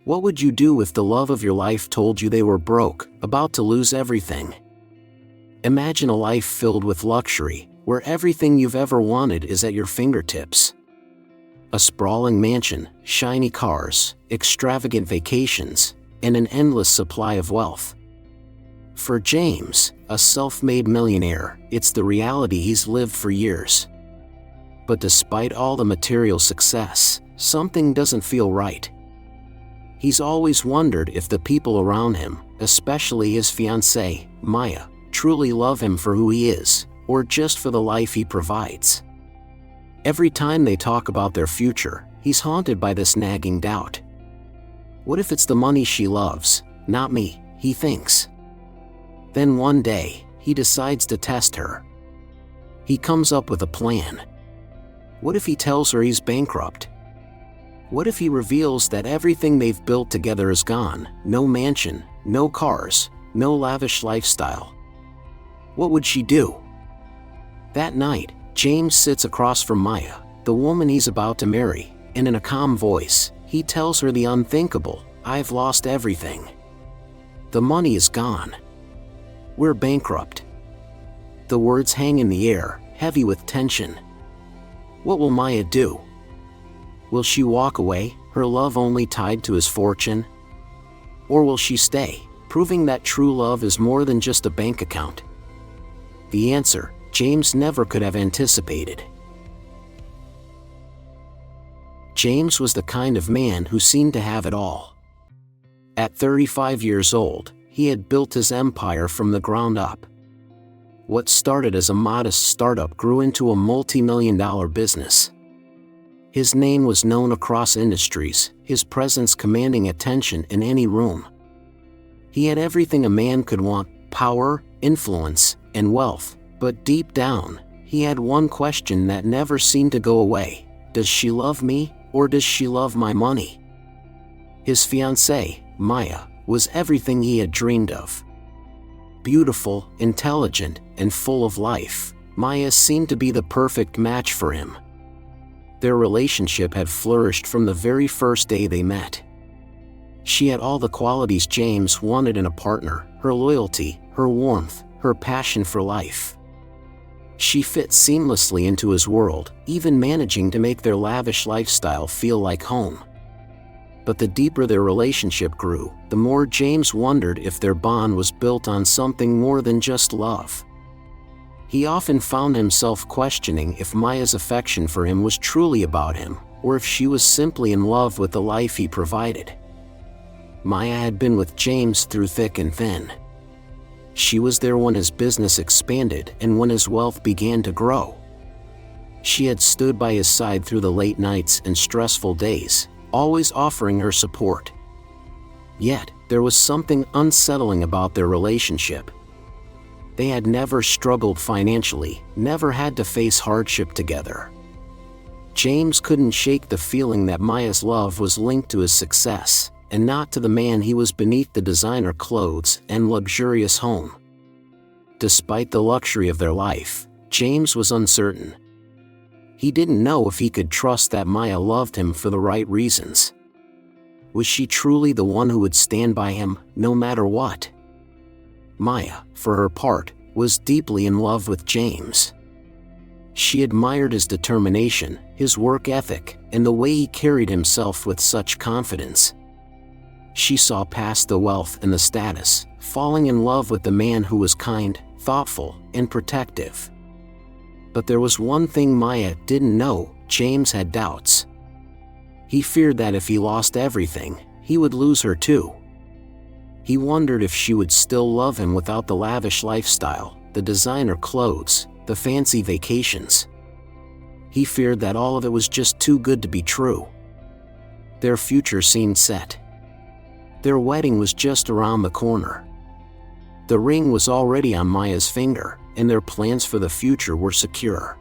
What would you do if the love of your life told you they were broke, about to lose everything? Imagine a life filled with luxury, where everything you've ever wanted is at your fingertips. A sprawling mansion, shiny cars, extravagant vacations, and an endless supply of wealth. For James, a self-made millionaire, it's the reality he's lived for years. But despite all the material success, something doesn't feel right. He's always wondered if the people around him, especially his fiancée, Maya, truly love him for who he is, or just for the life he provides. Every time they talk about their future, he's haunted by this nagging doubt. What if it's the money she loves, not me, he thinks. Then one day, he decides to test her. He comes up with a plan. What if he tells her he's bankrupt? What if he reveals that everything they've built together is gone? No mansion, no cars, no lavish lifestyle. What would she do? That night, James sits across from Maya, the woman he's about to marry, and in a calm voice, he tells her the unthinkable: "I've lost everything. The money is gone. We're bankrupt." The words hang in the air, heavy with tension. What will Maya do? Will she walk away, her love only tied to his fortune? Or will she stay, proving that true love is more than just a bank account? The answer, James never could have anticipated. James was the kind of man who seemed to have it all. At 35 years old, he had built his empire from the ground up. What started as a modest startup grew into a multi-million-dollar business. His name was known across industries, his presence commanding attention in any room. He had everything a man could want: power, influence, and wealth, but deep down, he had one question that never seemed to go away: does she love me, or does she love my money? His fiancée, Maya, was everything he had dreamed of. Beautiful, intelligent, and full of life, Maya seemed to be the perfect match for him. Their relationship had flourished from the very first day they met. She had all the qualities James wanted in a partner: her loyalty, her warmth, her passion for life. She fit seamlessly into his world, even managing to make their lavish lifestyle feel like home. But the deeper their relationship grew, the more James wondered if their bond was built on something more than just love. He often found himself questioning if Maya's affection for him was truly about him, or if she was simply in love with the life he provided. Maya had been with James through thick and thin. She was there when his business expanded and when his wealth began to grow. She had stood by his side through the late nights and stressful days, always offering her support. Yet, there was something unsettling about their relationship. They had never struggled financially, never had to face hardship together. James couldn't shake the feeling that Maya's love was linked to his success, and not to the man he was beneath the designer clothes and luxurious home. Despite the luxury of their life, James was uncertain. He didn't know if he could trust that Maya loved him for the right reasons. Was she truly the one who would stand by him, no matter what? Maya, for her part, was deeply in love with James. She admired his determination, his work ethic, and the way he carried himself with such confidence. She saw past the wealth and the status, falling in love with the man who was kind, thoughtful, and protective. But there was one thing Maya didn't know: James had doubts. He feared that if he lost everything, he would lose her too. He wondered if she would still love him without the lavish lifestyle, the designer clothes, the fancy vacations. He feared that all of it was just too good to be true. Their future seemed set. Their wedding was just around the corner. The ring was already on Maya's finger, and their plans for the future were secure.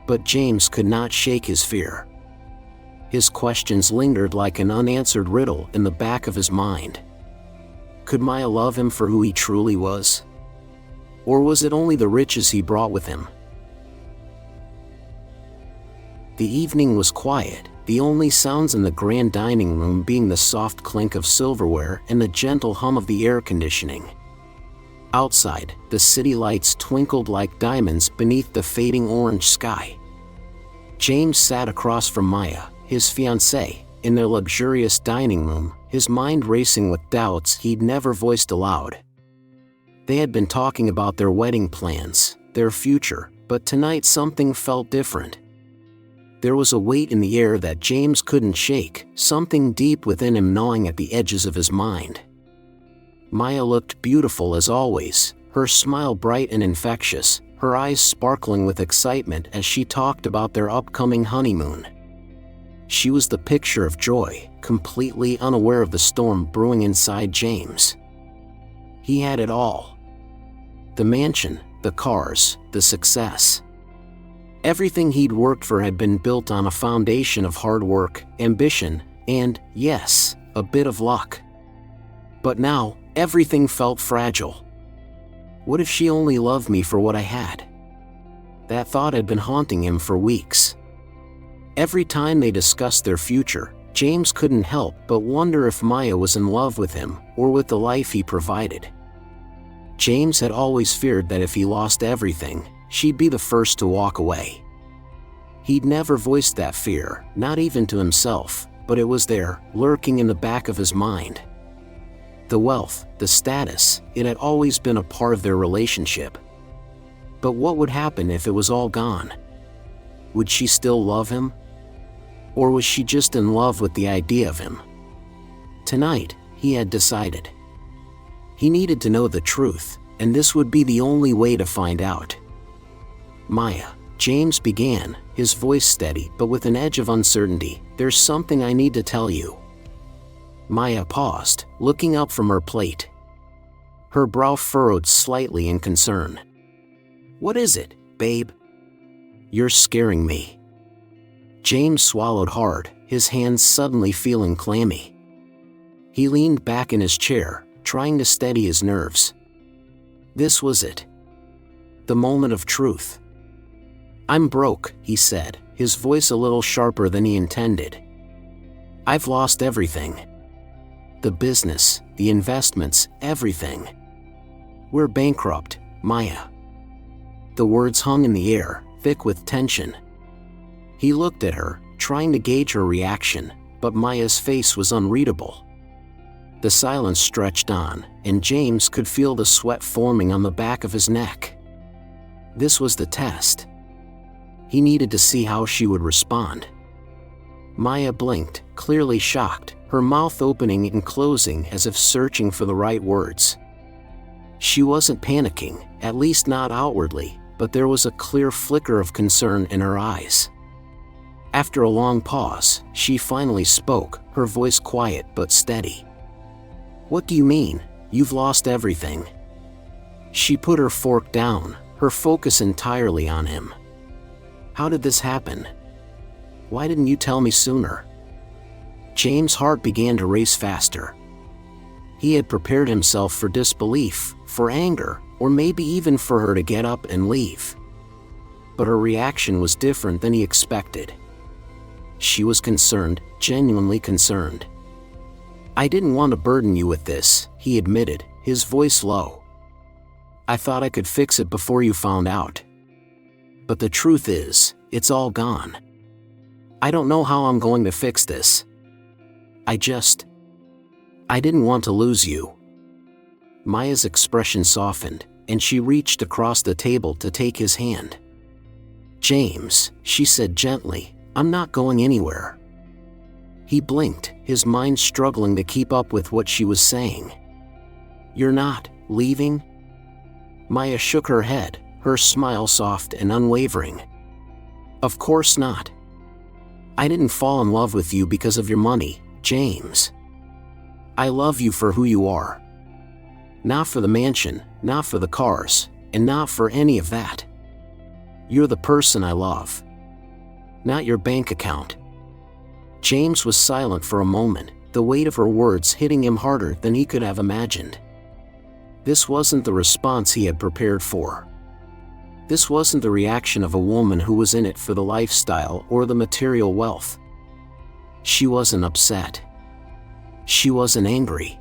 But James could not shake his fear. His questions lingered like an unanswered riddle in the back of his mind. Could Maya love him for who he truly was? Or was it only the riches he brought with him? The evening was quiet, the only sounds in the grand dining room being the soft clink of silverware and the gentle hum of the air conditioning. Outside, the city lights twinkled like diamonds beneath the fading orange sky. James sat across from Maya, his fiancée, in their luxurious dining room, his mind racing with doubts he'd never voiced aloud. They had been talking about their wedding plans, their future, but tonight something felt different. There was a weight in the air that James couldn't shake, something deep within him gnawing at the edges of his mind. Maya looked beautiful as always, her smile bright and infectious, her eyes sparkling with excitement as she talked about their upcoming honeymoon. She was the picture of joy, completely unaware of the storm brewing inside James. He had it all. The mansion, the cars, the success. Everything he'd worked for had been built on a foundation of hard work, ambition, and, yes, a bit of luck. But now, everything felt fragile. What if she only loved me for what I had? That thought had been haunting him for weeks. Every time they discussed their future, James couldn't help but wonder if Maya was in love with him, or with the life he provided. James had always feared that if he lost everything, she'd be the first to walk away. He'd never voiced that fear, not even to himself, but it was there, lurking in the back of his mind. The wealth, the status, it had always been a part of their relationship. But what would happen if it was all gone? Would she still love him? Or was she just in love with the idea of him? Tonight, he had decided. He needed to know the truth, and this would be the only way to find out. Maya, James began, his voice steady but with an edge of uncertainty, "There's something I need to tell you." Maya paused, looking up from her plate. Her brow furrowed slightly in concern. "What is it, babe?" "You're scaring me." James swallowed hard, his hands suddenly feeling clammy. He leaned back in his chair, trying to steady his nerves. This was it. The moment of truth. "I'm broke," he said, his voice a little sharper than he intended. "I've lost everything. The business, the investments, everything. We're bankrupt, Maya." The words hung in the air, thick with tension. He looked at her, trying to gauge her reaction, but Maya's face was unreadable. The silence stretched on, and James could feel the sweat forming on the back of his neck. This was the test. He needed to see how she would respond. Maya blinked, clearly shocked, her mouth opening and closing as if searching for the right words. She wasn't panicking, at least not outwardly, but there was a clear flicker of concern in her eyes. After a long pause, she finally spoke, her voice quiet but steady. "What do you mean, you've lost everything?" She put her fork down, her focus entirely on him. "How did this happen? Why didn't you tell me sooner?" James' heart began to race faster. He had prepared himself for disbelief, for anger, or maybe even for her to get up and leave. But her reaction was different than he expected. She was concerned, genuinely concerned. "I didn't want to burden you with this," he admitted, his voice low. "I thought I could fix it before you found out. But the truth is, it's all gone. I don't know how I'm going to fix this. I didn't want to lose you." Maya's expression softened, and she reached across the table to take his hand. "James," she said gently, "I'm not going anywhere." He blinked, his mind struggling to keep up with what she was saying. "You're not leaving?" Maya shook her head, her smile soft and unwavering. "Of course not. I didn't fall in love with you because of your money, James. I love you for who you are. Not for the mansion, not for the cars, and not for any of that. You're the person I love. Not your bank account." James was silent for a moment, the weight of her words hitting him harder than he could have imagined. This wasn't the response he had prepared for. This wasn't the reaction of a woman who was in it for the lifestyle or the material wealth. She wasn't upset. She wasn't angry.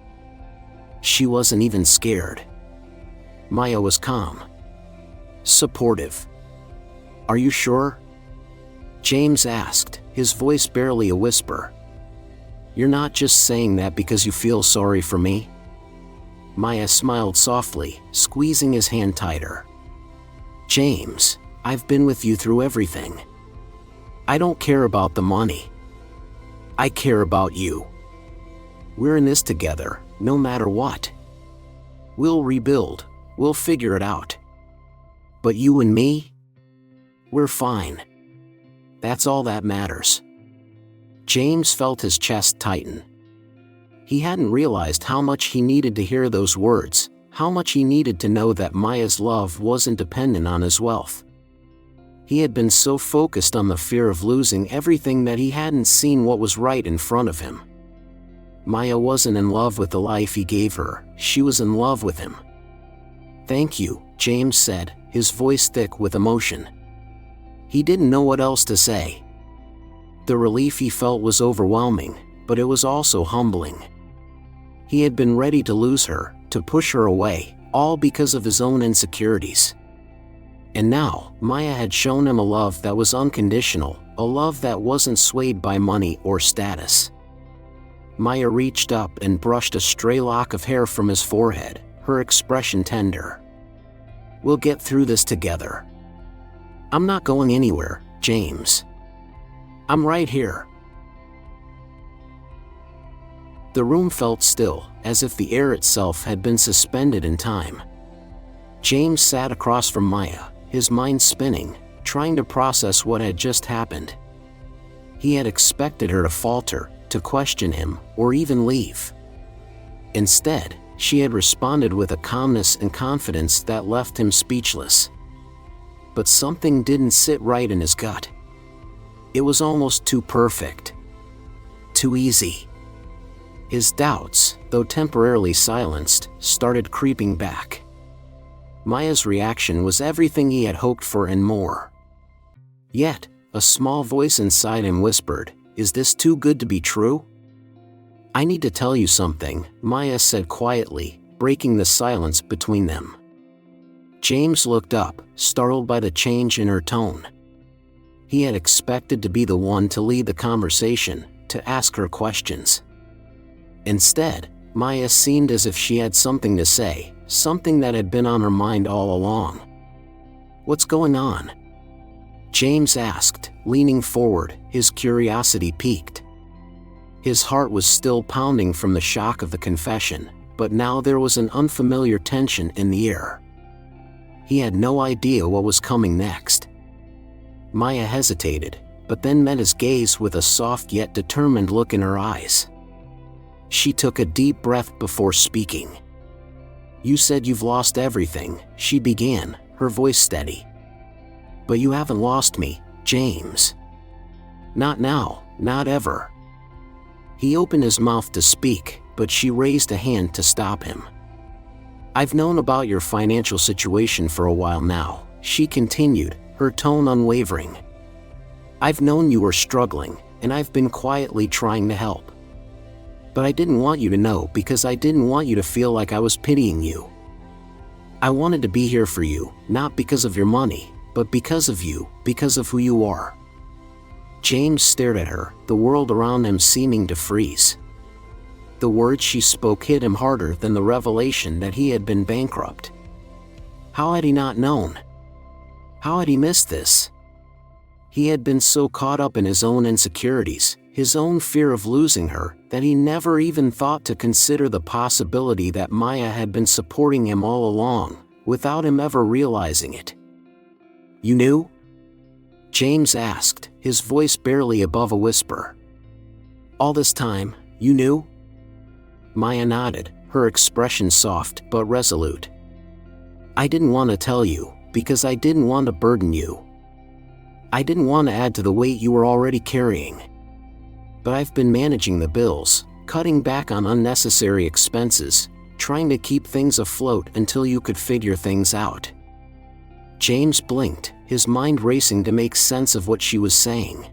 She wasn't even scared. Maya was calm. Supportive. "Are you sure?" James asked, his voice barely a whisper. "You're not just saying that because you feel sorry for me?" Maya smiled softly, squeezing his hand tighter. "James, I've been with you through everything. I don't care about the money. I care about you. We're in this together, no matter what. We'll rebuild, we'll figure it out. But you and me? We're fine. That's all that matters." James felt his chest tighten. He hadn't realized how much he needed to hear those words, how much he needed to know that Maya's love wasn't dependent on his wealth. He had been so focused on the fear of losing everything that he hadn't seen what was right in front of him. Maya wasn't in love with the life he gave her, she was in love with him. "Thank you," James said, his voice thick with emotion. He didn't know what else to say. The relief he felt was overwhelming, but it was also humbling. He had been ready to lose her, to push her away, all because of his own insecurities. And now, Maya had shown him a love that was unconditional, a love that wasn't swayed by money or status. Maya reached up and brushed a stray lock of hair from his forehead, her expression tender. "We'll get through this together. I'm not going anywhere, James. I'm right here." The room felt still, as if the air itself had been suspended in time. James sat across from Maya, his mind spinning, trying to process what had just happened. He had expected her to falter, to question him, or even leave. Instead, she had responded with a calmness and confidence that left him speechless. But something didn't sit right in his gut. It was almost too perfect. Too easy. His doubts, though temporarily silenced, started creeping back. Maya's reaction was everything he had hoped for and more. Yet, a small voice inside him whispered, "Is this too good to be true?" "I need to tell you something," Maya said quietly, breaking the silence between them. James looked up, startled by the change in her tone. He had expected to be the one to lead the conversation, to ask her questions. Instead, Maya seemed as if she had something to say, something that had been on her mind all along. "What's going on?" James asked, leaning forward, his curiosity piqued. His heart was still pounding from the shock of the confession, but now there was an unfamiliar tension in the air. He had no idea what was coming next. Maya hesitated, but then met his gaze with a soft yet determined look in her eyes. She took a deep breath before speaking. "You said you've lost everything," she began, her voice steady. "But you haven't lost me, James. Not now, not ever." He opened his mouth to speak, but she raised a hand to stop him. "I've known about your financial situation for a while now," she continued, her tone unwavering. "I've known you were struggling, and I've been quietly trying to help. But I didn't want you to know because I didn't want you to feel like I was pitying you. I wanted to be here for you, not because of your money, but because of you, because of who you are." James stared at her, the world around him seeming to freeze. The words she spoke hit him harder than the revelation that he had been bankrupt. How had he not known? How had he missed this? He had been so caught up in his own insecurities, his own fear of losing her, that he never even thought to consider the possibility that Maya had been supporting him all along, without him ever realizing it. "You knew?" James asked, his voice barely above a whisper. "All this time, you knew?" Maya nodded, her expression soft but resolute. "I didn't want to tell you, because I didn't want to burden you. I didn't want to add to the weight you were already carrying. But I've been managing the bills, cutting back on unnecessary expenses, trying to keep things afloat until you could figure things out." James blinked, his mind racing to make sense of what she was saying.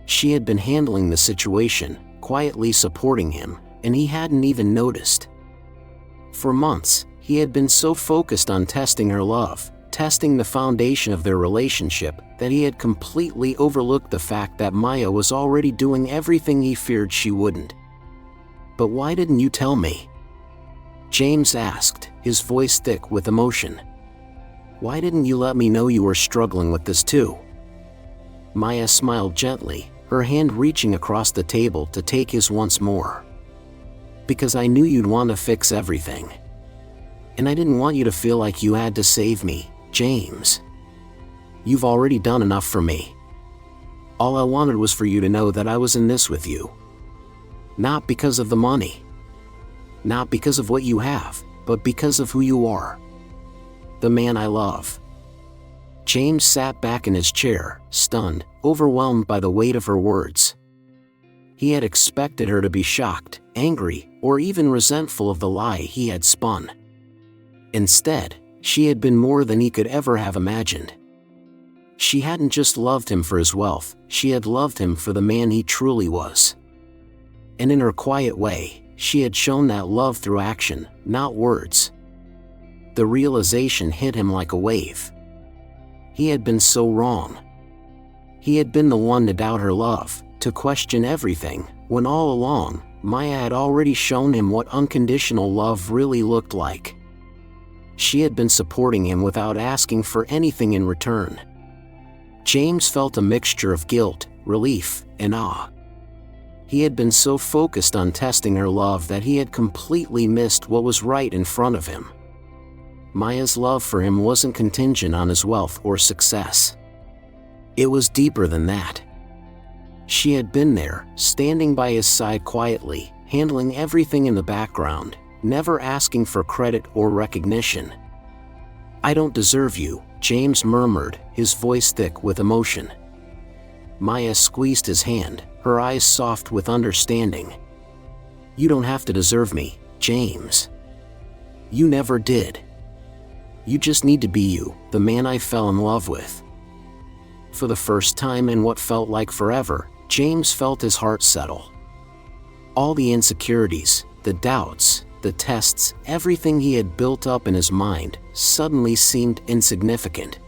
She had been handling the situation, quietly supporting him, and he hadn't even noticed. For months, he had been so focused on testing her love, testing the foundation of their relationship, that he had completely overlooked the fact that Maya was already doing everything he feared she wouldn't. "But why didn't you tell me?" James asked, his voice thick with emotion. "Why didn't you let me know you were struggling with this too?" Maya smiled gently, her hand reaching across the table to take his once more. "Because I knew you'd want to fix everything. And I didn't want you to feel like you had to save me, James. You've already done enough for me. All I wanted was for you to know that I was in this with you. Not because of the money. Not because of what you have, but because of who you are. The man I love." James sat back in his chair, stunned, overwhelmed by the weight of her words. He had expected her to be shocked, angry, or even resentful of the lie he had spun. Instead, she had been more than he could ever have imagined. She hadn't just loved him for his wealth, she had loved him for the man he truly was. And in her quiet way, she had shown that love through action, not words. The realization hit him like a wave. He had been so wrong. He had been the one to doubt her love, to question everything, when all along, Maya had already shown him what unconditional love really looked like. She had been supporting him without asking for anything in return. James felt a mixture of guilt, relief, and awe. He had been so focused on testing her love that he had completely missed what was right in front of him. Maya's love for him wasn't contingent on his wealth or success. It was deeper than that. She had been there, standing by his side quietly, handling everything in the background, never asking for credit or recognition. "I don't deserve you," James murmured, his voice thick with emotion. Maya squeezed his hand, her eyes soft with understanding. "You don't have to deserve me, James. You never did. You just need to be you, the man I fell in love with." For the first time in what felt like forever, James felt his heart settle. All the insecurities, the doubts, the tests, everything he had built up in his mind, suddenly seemed insignificant.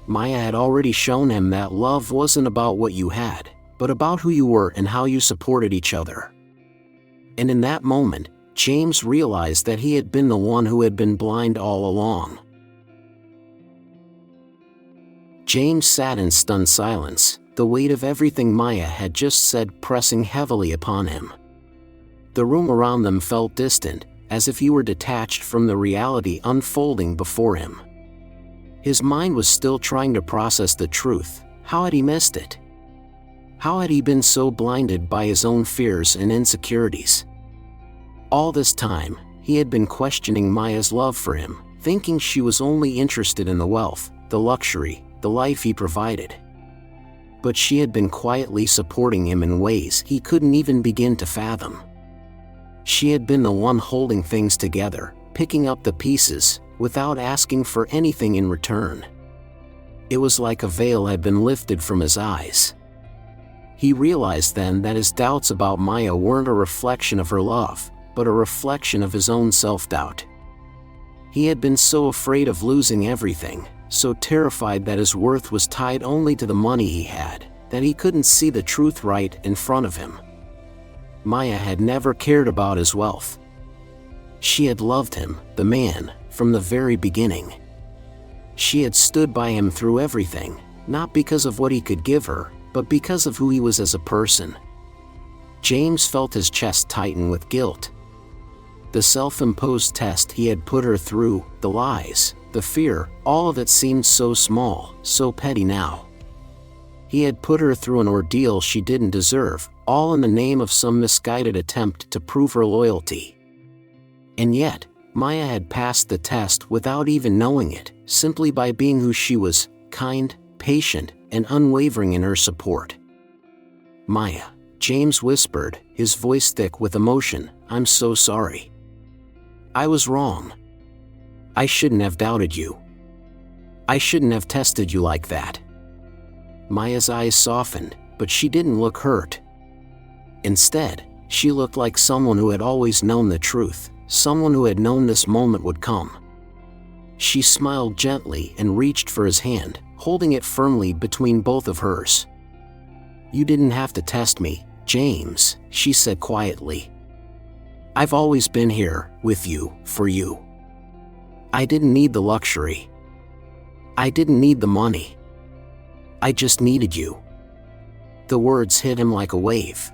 Maya had already shown him that love wasn't about what you had, but about who you were and how you supported each other. And in that moment, James realized that he had been the one who had been blind all along. James sat in stunned silence, the weight of everything Maya had just said pressing heavily upon him. The room around them felt distant, as if he were detached from the reality unfolding before him. His mind was still trying to process the truth. How had he missed it? How had he been so blinded by his own fears and insecurities? All this time, he had been questioning Maya's love for him, thinking she was only interested in the wealth, the luxury, the life he provided. But she had been quietly supporting him in ways he couldn't even begin to fathom. She had been the one holding things together, picking up the pieces, without asking for anything in return. It was like a veil had been lifted from his eyes. He realized then that his doubts about Maya weren't a reflection of her love, but a reflection of his own self-doubt. He had been so afraid of losing everything, so terrified that his worth was tied only to the money he had, that he couldn't see the truth right in front of him. Maya had never cared about his wealth. She had loved him, the man, from the very beginning. She had stood by him through everything, not because of what he could give her, but because of who he was as a person. James felt his chest tighten with guilt. The self-imposed test he had put her through, the lies, the fear, all of it seemed so small, so petty now. He had put her through an ordeal she didn't deserve, all in the name of some misguided attempt to prove her loyalty. And yet, Maya had passed the test without even knowing it, simply by being who she was, kind, patient, and unwavering in her support. "Maya," James whispered, his voice thick with emotion, "I'm so sorry. I was wrong. I shouldn't have doubted you. I shouldn't have tested you like that." Maya's eyes softened, but she didn't look hurt. Instead, she looked like someone who had always known the truth, someone who had known this moment would come. She smiled gently and reached for his hand, holding it firmly between both of hers. "You didn't have to test me, James," she said quietly. "I've always been here, with you, for you. I didn't need the luxury. I didn't need the money. I just needed you." The words hit him like a wave.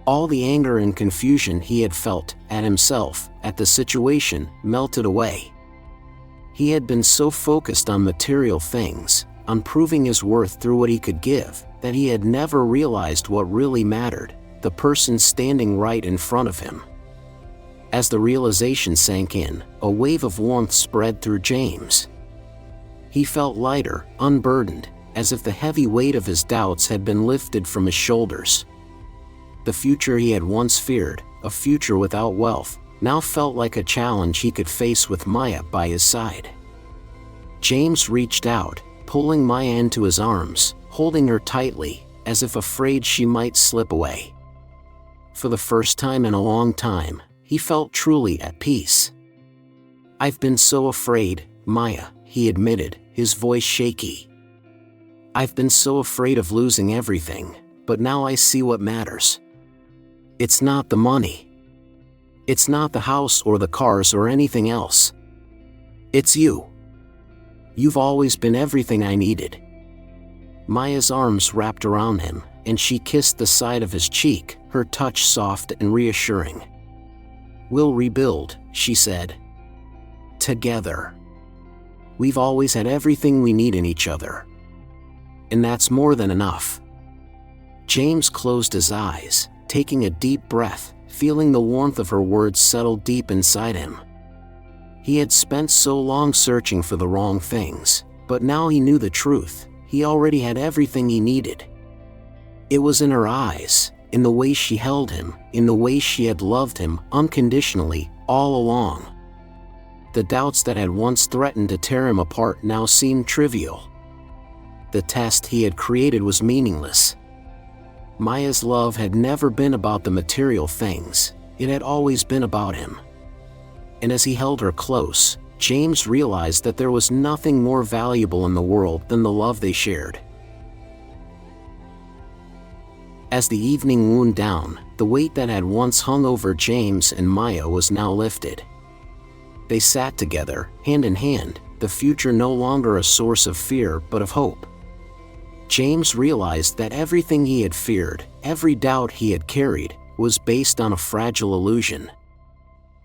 All the anger and confusion he had felt, at himself, at the situation, melted away. He had been so focused on material things, on proving his worth through what he could give, that he had never realized what really mattered, the person standing right in front of him. As the realization sank in, a wave of warmth spread through James. He felt lighter, unburdened, as if the heavy weight of his doubts had been lifted from his shoulders. The future he had once feared, a future without wealth, now felt like a challenge he could face with Maya by his side. James reached out, pulling Maya into his arms, holding her tightly, as if afraid she might slip away. For the first time in a long time, he felt truly at peace. "I've been so afraid, Maya," he admitted, his voice shaky. "I've been so afraid of losing everything, but now I see what matters. It's not the money. It's not the house or the cars or anything else. It's you. You've always been everything I needed." Maya's arms wrapped around him, and she kissed the side of his cheek, her touch soft and reassuring. "We'll rebuild," she said. "Together. We've always had everything we need in each other. And that's more than enough." James closed his eyes, taking a deep breath, feeling the warmth of her words settle deep inside him. He had spent so long searching for the wrong things, but now he knew the truth. He already had everything he needed. It was in her eyes, in the way she held him, in the way she had loved him unconditionally, all along. The doubts that had once threatened to tear him apart now seemed trivial. The test he had created was meaningless. Maya's love had never been about the material things, it had always been about him. And as he held her close, James realized that there was nothing more valuable in the world than the love they shared. As the evening wound down, the weight that had once hung over James and Maya was now lifted. They sat together, hand in hand, the future no longer a source of fear but of hope. James realized that everything he had feared, every doubt he had carried, was based on a fragile illusion.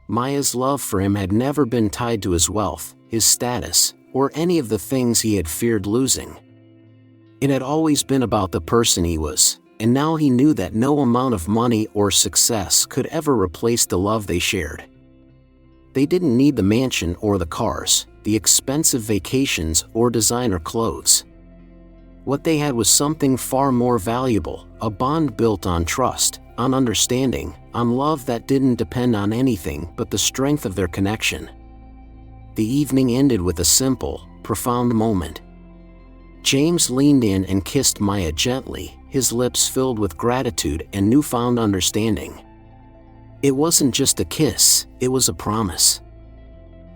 Maya's love for him had never been tied to his wealth, his status, or any of the things he had feared losing. It had always been about the person he was, and now he knew that no amount of money or success could ever replace the love they shared. They didn't need the mansion or the cars, the expensive vacations or designer clothes. What they had was something far more valuable, a bond built on trust, on understanding, on love that didn't depend on anything but the strength of their connection. The evening ended with a simple, profound moment. James leaned in and kissed Maya gently, his lips filled with gratitude and newfound understanding. It wasn't just a kiss, it was a promise.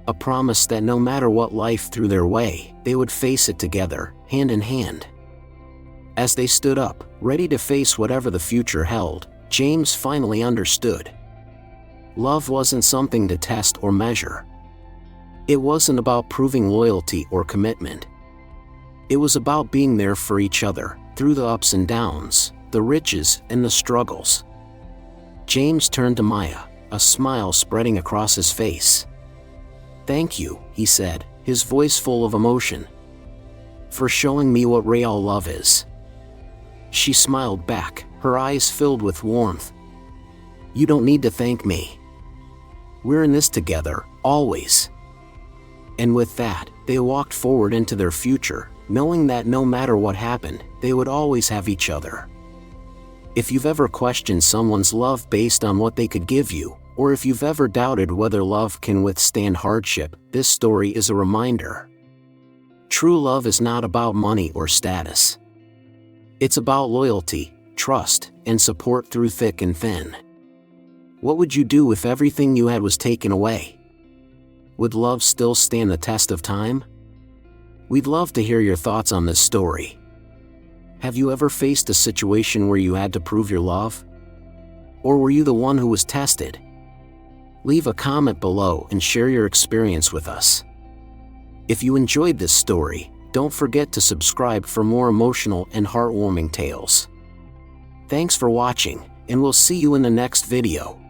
A promise that no matter what life threw their way, they would face it together, hand in hand. As they stood up, ready to face whatever the future held, James finally understood. Love wasn't something to test or measure. It wasn't about proving loyalty or commitment. It was about being there for each other, through the ups and downs, the riches and the struggles. James turned to Maya, a smile spreading across his face. "Thank you," he said, his voice full of emotion, "for showing me what real love is." She smiled back, her eyes filled with warmth. "You don't need to thank me. We're in this together, always." And with that, they walked forward into their future, knowing that no matter what happened, they would always have each other. If you've ever questioned someone's love based on what they could give you, or if you've ever doubted whether love can withstand hardship, this story is a reminder. True love is not about money or status. It's about loyalty, trust, and support through thick and thin. What would you do if everything you had was taken away? Would love still stand the test of time? We'd love to hear your thoughts on this story. Have you ever faced a situation where you had to prove your love? Or were you the one who was tested? Leave a comment below and share your experience with us. If you enjoyed this story, don't forget to subscribe for more emotional and heartwarming tales. Thanks for watching, and we'll see you in the next video.